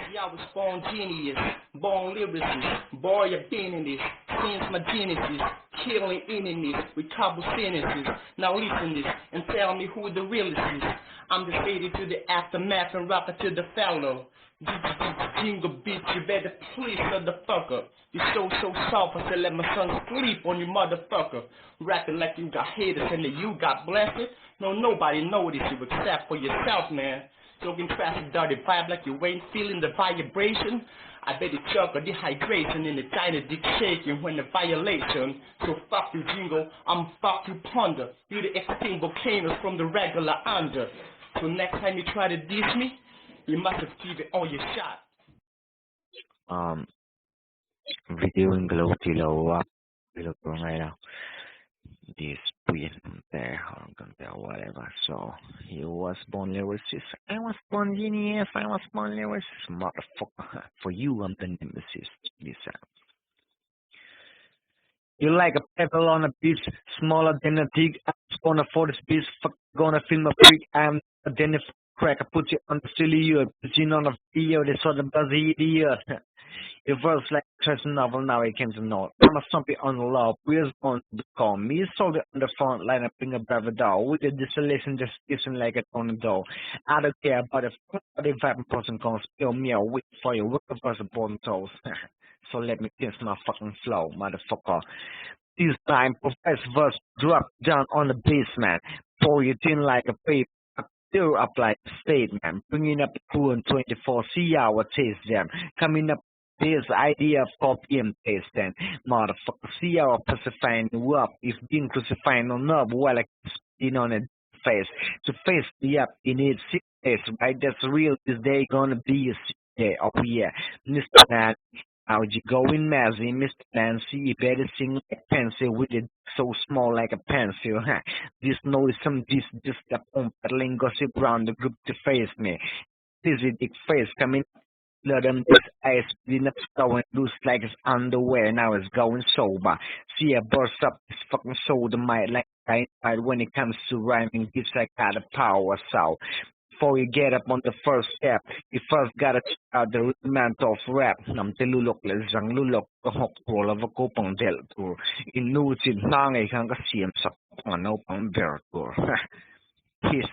See, I was born genius, born lyricist, boy, I've been in this, since my genesis, killing enemies with couple sentences. Now listen this, and tell me who the realest is. I'm just faded to the aftermath and rocker to the fellow. Jingle bitch, you better please, motherfucker. You so soft, I said let my son sleep on you, motherfucker. Rapping like you got haters and that you got blessed. No, nobody noticed you except for yourself, man. Jogging fast, dirty vibe like you ain't feeling the vibration. I bet it chuck a dehydration in the tiny dick shaking when the violation. So fuck you, jingo, I'm fuck you, plunder. You the extinct volcanoes from the regular under. So next time you try to diss me, you must have given all your shot. Video in glow below right now. This prison there, whatever. So he was born lyricist. I was born genius. I was born lyricist. Motherfucker. For you, I'm the nemesis. Listen. You like a pebble on a beach, smaller than a dig. I'm gonna for this beach. Fuck, gonna film a freak. I'm a den crack. I put you on the silly earth. Put you on a video. They saw the buzzy idiot. It was like a novel, now I came to know. I'm a zombie on the law, where's on the call? Me soldier on the front line, up in a bravado, with the distillation just kissing like a tornado. I don't care about the 5% can spill me a week for your work of us upon toes. So let me kiss my fucking flow, motherfucker. This time, Professor Verse drop down on the basement, pour it in like a paper. Stir up like a statement, bringing up the crew in 24, see how I taste them. Coming up this idea of copy and paste then. Motherfucker, see how I pacifying you up. If being crucifying on up while I keep spitting on a face. To face the up, you need 6 days, right? That's real. This day gonna be a 6 day. Oh yeah, Mr. Man. How'd you going, Mazzy, Mr. Nancy? You better sing like a pencil with it so small like a pencil. Huh? This noise, some just kept on peddling gossip round the group to face me. Dizzy dick face coming. Let them this ice clean up going loose like his underwear. Now it's going sober. See, I burst up his fucking shoulder, might like dynamite when it comes to rhyming. Gives I got a power, so. Before you get up on the first step, you first gotta check out the rudiment of rap. Nam te lulok le zang lulok ko hok ko la ko pang del tur. Inu chin na ngai kang ka siam sa ano pang ver tur. His